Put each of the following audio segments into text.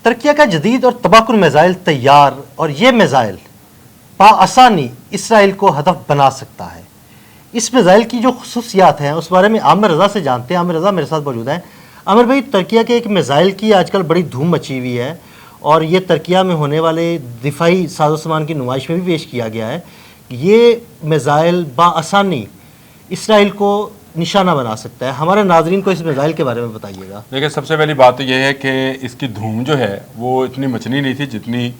ترکیہ کا جدید اور تباکن میزائل تیار، اور یہ میزائل بآسانی اسرائیل کو ہدف بنا سکتا ہے۔ اس میزائل کی جو خصوصیات ہیں اس بارے میں عامر رضا سے جانتے ہیں۔ عامر رضا میرے ساتھ موجود ہیں۔ عامر بھائی، ترکیہ کے ایک میزائل کی آج کل بڑی دھوم مچی ہوئی ہے، اور یہ ترکیہ میں ہونے والے دفاعی ساز و سامان کی نمائش میں بھی پیش کیا گیا ہے۔ یہ میزائل بآسانی اسرائیل کو نشانہ بنا سکتا ہے۔ ہمارے ناظرین کو اس میزائل کے بارے میں بتائیے گا۔ دیکھیں، سب سے پہلی بات تو یہ ہے کہ اس کی دھوم جو ہے وہ اتنی مچنی نہیں تھی جتنی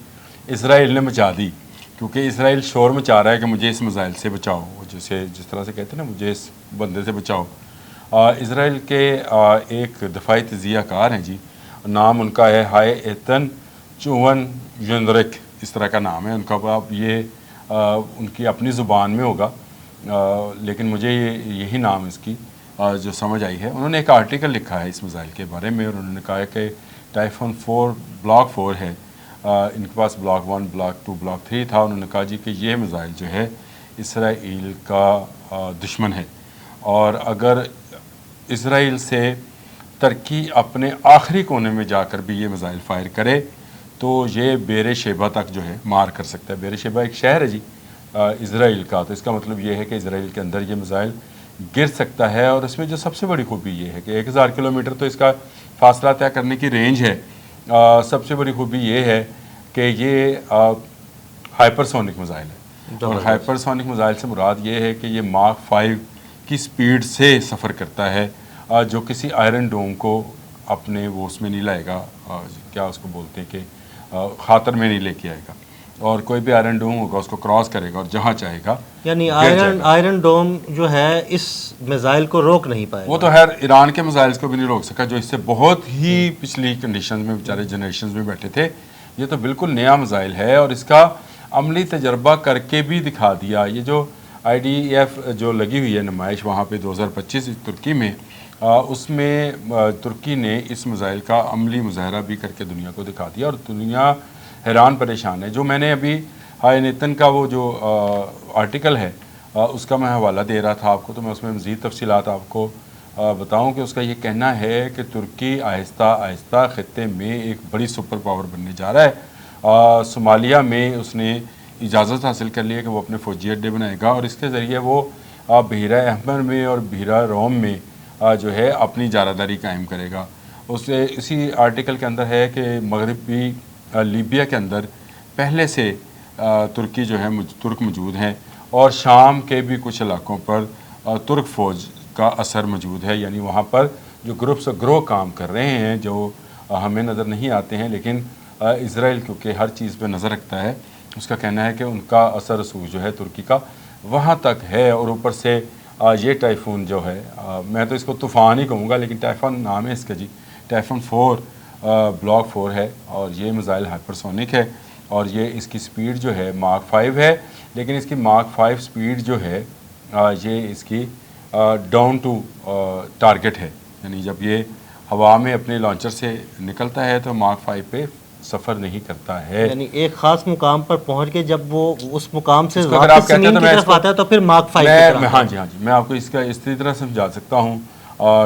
اسرائیل نے مچا دی، کیونکہ اسرائیل شور مچا رہا ہے کہ مجھے اس میزائل سے بچاؤ، جس طرح سے کہتے ہیں نا، مجھے اس بندے سے بچاؤ۔ اسرائیل کے ایک دفاعی تجزیہ کار ہیں جی، نام ان کا ہے ہائے ایتن چون یونرک، اس طرح کا نام ہے ان کا۔ اب یہ ان کی اپنی زبان میں ہوگا، لیکن مجھے یہی نام اس کی جو سمجھ آئی ہے۔ انہوں نے ایک آرٹیکل لکھا ہے اس میزائل کے بارے میں، اور انہوں نے کہا ہے کہ ٹائفون 4 بلاک 4 ہے، ان کے پاس بلاک 1 بلاک 2 بلاک 3 تھا۔ انہوں نے کہا جی کہ یہ میزائل جو ہے اسرائیل کا دشمن ہے، اور اگر اسرائیل سے ترکی اپنے آخری کونے میں جا کر بھی یہ میزائل فائر کرے تو یہ بیر شیبہ تک جو ہے مار کر سکتا ہے۔ بیر شیبہ ایک شہر ہے جی اسرائیل کا، تو اس کا مطلب یہ ہے کہ اسرائیل کے اندر یہ میزائل گر سکتا ہے۔ اور اس میں جو سب سے بڑی خوبی یہ ہے کہ 1000 کلومیٹر تو اس کا فاصلہ طے کرنے کی رینج ہے۔ سب سے بڑی خوبی یہ ہے کہ یہ ہائپر سونک میزائل ہے، اور ہائپر سونک میزائل سے مراد یہ ہے کہ یہ ماک 5 کی سپیڈ سے سفر کرتا ہے، جو کسی آئرن ڈوم کو اپنے وہ اس میں نہیں لائے گا، کیا اس کو بولتے ہیں کہ خاطر میں نہیں لے کے آئے گا، اور کوئی بھی آئرن ڈوم ہوگا اس کو کراس کرے گا اور جہاں چاہے گا یعنی آئرن ڈوم جو ہے اس میزائل کو روک نہیں پائے گا۔ وہ تو خیر ایران کے میزائلز کو بھی نہیں روک سکا، جو اس سے بہت ہی پچھلی کنڈیشنز میں بیچارے جنریشنز میں بیٹھے تھے۔ یہ تو بالکل نیا میزائل ہے، اور اس کا عملی تجربہ کر کے بھی دکھا دیا۔ یہ جو IDF جو لگی ہوئی ہے نمائش وہاں پہ 2025 ترکی میں، اس میں ترکی نے اس میزائل کا عملی مظاہرہ بھی کر کے دنیا کو دکھا دیا، اور دنیا حیران پریشان ہے۔ جو میں نے ابھی ہائے نیتن کا وہ جو آرٹیکل ہے اس کا میں حوالہ دے رہا تھا آپ کو، تو میں اس میں مزید تفصیلات آپ کو بتاؤں کہ اس کا یہ کہنا ہے کہ ترکی آہستہ آہستہ خطے میں ایک بڑی سپر پاور بننے جا رہا ہے۔ صومالیہ میں اس نے اجازت حاصل کر لی ہے کہ وہ اپنے فوجی اڈے بنائے گا، اور اس کے ذریعے وہ بحیرہ احمر میں اور بحیرہ روم میں جو ہے اپنی جارحداری قائم کرے گا۔ اسی آرٹیکل کے اندر ہے کہ مغربی لیبیا کے اندر پہلے سے ترکی جو ہے ترک موجود ہیں، اور شام کے بھی کچھ علاقوں پر ترک فوج کا اثر موجود ہے، یعنی وہاں پر جو گروپس گروہ کام کر رہے ہیں جو ہمیں نظر نہیں آتے ہیں، لیکن اسرائیل کیونکہ ہر چیز پہ نظر رکھتا ہے، اس کا کہنا ہے کہ ان کا اثر رسوخ جو ہے ترکی کا وہاں تک ہے۔ اور اوپر سے یہ ٹائفون جو ہے، میں تو اس کو طوفان ہی کہوں گا، لیکن ٹائفون نام ہے اس کا جی، ٹائفون 4 بلاک 4 ہے، اور یہ میزائل ہائپرسونک ہے، اور یہ اس کی سپیڈ جو ہے ماک 5 ہے، لیکن اس کی ماک 5 سپیڈ جو ہے یہ اس کی ڈاؤن ٹو ٹارگٹ ہے، یعنی جب یہ ہوا میں اپنے لانچر سے نکلتا ہے تو ماک 5 پہ سفر نہیں کرتا ہے، یعنی ایک خاص مقام پر پہنچ کے جب وہ اس مقام سے واپس زمین کی طرف آتا ہے تو پھر ماک 5 کی طرف۔ ہاں جی میں آپ کو اس کا اس طرح سمجھا سکتا ہوں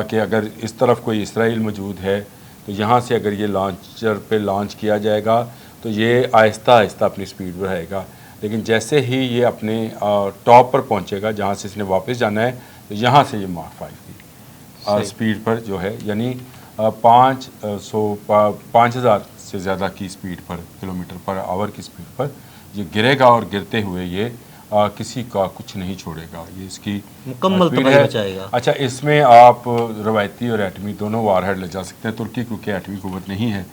کہ اگر اس طرف کوئی اسرائیل موجود ہے تو یہاں سے اگر یہ لانچر پہ لانچ کیا جائے گا تو یہ آہستہ آہستہ اپنی سپیڈ بڑھائے گا، لیکن جیسے ہی یہ اپنے ٹاپ پر پہنچے گا جہاں سے اس نے واپس جانا ہے تو یہاں سے یہ ماک 5 کی سپیڈ پر جو ہے، یعنی 5000 سے زیادہ کی سپیڈ پر، کلومیٹر پر آور کی سپیڈ پر یہ گرے گا، اور گرتے ہوئے یہ کسی کا کچھ نہیں چھوڑے گا، یہ اس کی مکمل تباہی مچائے گا۔ اچھا، اس میں آپ روایتی اور ایٹمی دونوں وار ہیڈ لے جا سکتے ہیں۔ ترکی کیونکہ ایٹمی قوت نہیں ہے،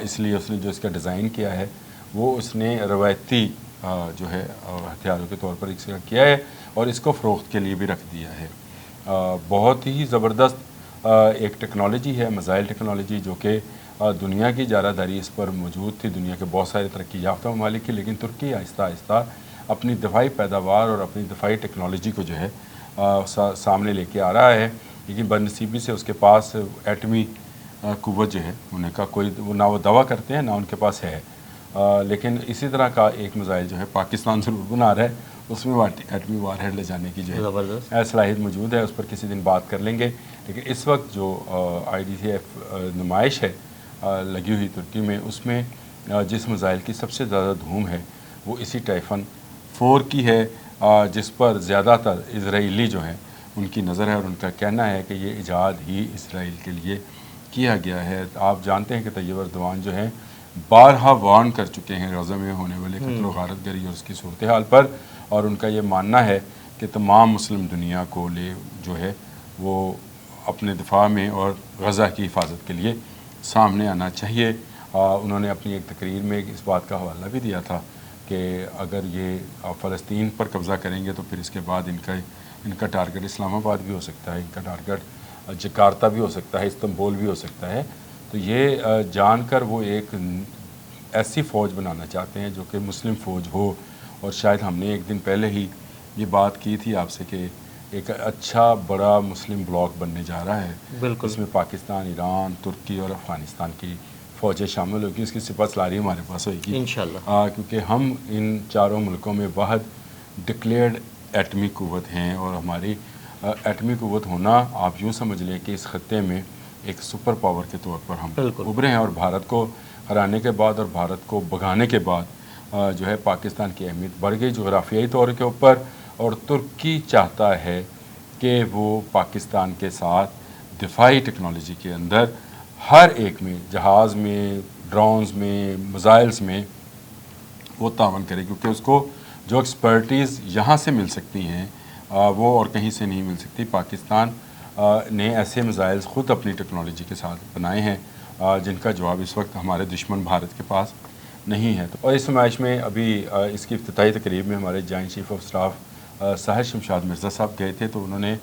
اس لیے اس نے جو اس کا ڈیزائن کیا ہے وہ اس نے روایتی جو ہے ہتھیاروں کے طور پر اس کا کیا ہے، اور اس کو فروخت کے لیے بھی رکھ دیا ہے۔ بہت ہی زبردست ایک ٹیکنالوجی ہے، میزائل ٹیکنالوجی، جو کہ دنیا کی جارحداری اس پر موجود تھی، دنیا کے بہت سارے ترقی یافتہ ممالک کی، لیکن ترکی آہستہ آہستہ اپنی دفاعی پیداوار اور اپنی دفاعی ٹیکنالوجی کو جو ہے سامنے لے کے آ رہا ہے، لیکن بدنصیبی سے اس کے پاس ایٹمی قوت جو ہے انہیں کا کوئی نہ وہ دعویٰ کرتے ہیں نہ ان کے پاس ہے، لیکن اسی طرح کا ایک میزائل جو ہے پاکستان ضرور بنا رہا ہے، اس میں ایٹمی وار ہیڈ لے جانے کی جو ہے صلاحیت موجود ہے، اس پر کسی دن بات کر لیں گے۔ لیکن اس وقت جو IDF نمائش ہے لگی ہوئی ترکی میں، اس میں جس میزائل کی سب سے زیادہ دھوم ہے وہ اسی ٹائفن 4 کی ہے، جس پر زیادہ تر اسرائیلی جو ہیں ان کی نظر ہے اور ان کا کہنا ہے کہ یہ ایجاد ہی اسرائیل کے لیے کیا گیا ہے۔ آپ جانتے ہیں کہ طیب اردوان جو ہیں بارہا وارن کر چکے ہیں غزہ میں ہونے والے قتل و غارت گری اور اس کی صورتحال پر، اور ان کا یہ ماننا ہے کہ تمام مسلم دنیا کو جو ہے وہ اپنے دفاع میں اور غزہ کی حفاظت کے لیے سامنے آنا چاہیے۔ انہوں نے اپنی ایک تقریر میں اس بات کا حوالہ بھی دیا تھا کہ اگر یہ فلسطین پر قبضہ کریں گے تو پھر اس کے بعد ان کا ٹارگٹ اسلام آباد بھی ہو سکتا ہے، ان کا ٹارگٹ جکارتہ بھی ہو سکتا ہے، استنبول بھی ہو سکتا ہے۔ تو یہ جان کر وہ ایک ایسی فوج بنانا چاہتے ہیں جو کہ مسلم فوج ہو، اور شاید ہم نے ایک دن پہلے ہی یہ بات کی تھی آپ سے کہ ایک اچھا بڑا مسلم بلاک بننے جا رہا ہے، بالکل، اس میں پاکستان، ایران، ترکی اور افغانستان کی فوجیں شامل ہوگی، اس کی سپہ سالاری ہمارے پاس ہوئے گی انشاءاللہ، کیونکہ ہم ان چاروں ملکوں میں واحد ڈکلیئرڈ ایٹمی قوت ہیں، اور ہماری ایٹمی قوت ہونا آپ یوں سمجھ لیں کہ اس خطے میں ایک سپر پاور کے طور پر ہم بالکل، ابھرے ہیں، اور بھارت کو ہرانے کے بعد اور بھارت کو بھگانے کے بعد جو ہے پاکستان کی اہمیت بڑھ گئی جغرافیائی طور کے اوپر، اور ترکی چاہتا ہے کہ وہ پاکستان کے ساتھ دفاعی ٹیکنالوجی کے اندر ہر ایک میں، جہاز میں، ڈرونز میں، میزائلز میں وہ تعاون کرے، کیونکہ اس کو جو ایکسپرٹیز یہاں سے مل سکتی ہیں وہ اور کہیں سے نہیں مل سکتی۔ پاکستان نے ایسے میزائلز خود اپنی ٹیکنالوجی کے ساتھ بنائے ہیں جن کا جواب اس وقت ہمارے دشمن بھارت کے پاس نہیں ہے۔ اور اس نمائش میں ابھی اس کی افتتاحی تقریب میں ہمارے joint chief of staff Sahir Shamshad Mirza صاحب گئے تھے، تو انہوں نے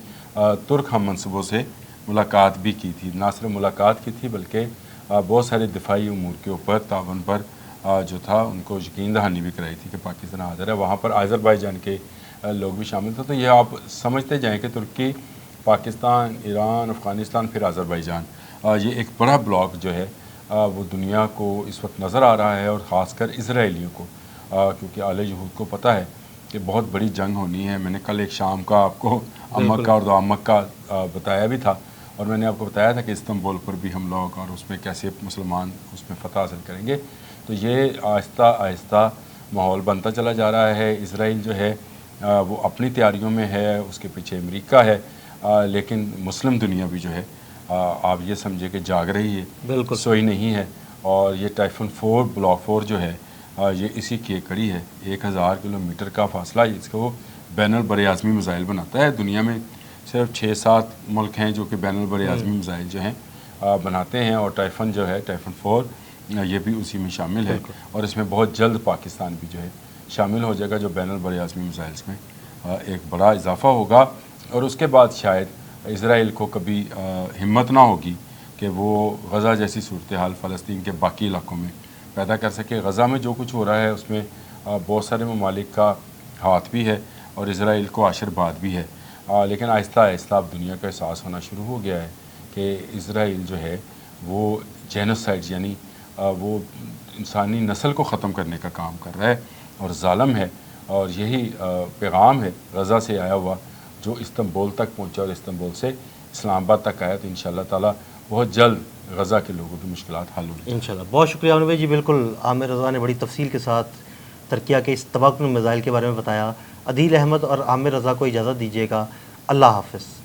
ترک ہم منصبوں سے ملاقات بھی کی تھی، نہ صرف ملاقات کی تھی بلکہ بہت سارے دفاعی امور کے اوپر تعاون پر جو تھا ان کو یقین دہانی بھی کرائی تھی کہ پاکستان حاضر ہے۔ وہاں پر آذربائیجان کے لوگ بھی شامل تھے۔ تو یہ آپ سمجھتے جائیں کہ ترکی، پاکستان، ایران، افغانستان، پھر آذربائیجان، یہ ایک بڑا بلاک جو ہے وہ دنیا کو اس وقت نظر آ رہا ہے، اور خاص کر اسرائیلیوں کو، کیونکہ آل یہود کو پتہ ہے کہ بہت بڑی جنگ ہونی ہے۔ میں نے کل ایک شام کا آپ کو امک اور دو امک کا بتایا بھی تھا، اور میں نے آپ کو بتایا تھا کہ استنبول پر بھی ہم لوگ اور اس میں کیسے مسلمان اس میں فتح حاصل کریں گے۔ تو یہ آہستہ آہستہ ماحول بنتا چلا جا رہا ہے۔ اسرائیل جو ہے وہ اپنی تیاریوں میں ہے، اس کے پیچھے امریکہ ہے، لیکن مسلم دنیا بھی جو ہے آپ یہ سمجھے کہ جاگ رہی ہے، بالکل سوئی نہیں ہے۔ اور یہ ٹائفن 4 بلاک 4 جو ہے یہ اسی کی ایک کڑی ہے۔ 1000 کلومیٹر کا فاصلہ اس کو بین البراعظمی میزائل بناتا ہے۔ دنیا میں صرف 6-7 ملک ہیں جو کہ بین البراعظمی میزائل جو ہیں بناتے ہیں، اور ٹائفن جو ہے ٹائفن 4 یہ بھی اسی میں شامل ہے، اور اس میں بہت جلد پاکستان بھی جو ہے شامل ہو جائے گا، جو بین البراعظمی میزائلز میں ایک بڑا اضافہ ہوگا۔ اور اس کے بعد شاید اسرائیل کو کبھی ہمت نہ ہوگی کہ وہ غزہ جیسی صورتحال فلسطین کے باقی علاقوں میں پیدا کر سکے۔ غزہ میں جو کچھ ہو رہا ہے اس میں بہت سارے ممالک کا ہاتھ بھی ہے اور اسرائیل کو آشیرواد بھی ہے، لیکن آہستہ آہستہ اب دنیا کا احساس ہونا شروع ہو گیا ہے کہ اسرائیل جو ہے وہ جینوسائڈ یعنی وہ انسانی نسل کو ختم کرنے کا کام کر رہا ہے اور ظالم ہے، اور یہی پیغام ہے غزہ سے آیا ہوا جو استنبول تک پہنچا، اور استنبول سے اسلام آباد تک آیا۔ تو انشاءاللہ تعالیٰ بہت جلد غزہ کے لوگوں کی مشکلات حل ہوں گی انشاءاللہ۔ بہت شکریہ عامر بھائی جی، بالکل عامر رضا نے بڑی تفصیل کے ساتھ ترکیہ کے اس تباہ کن میزائل کے بارے میں بتایا۔ عدیل احمد اور عامر رضا کو اجازت دیجیے گا، اللہ حافظ۔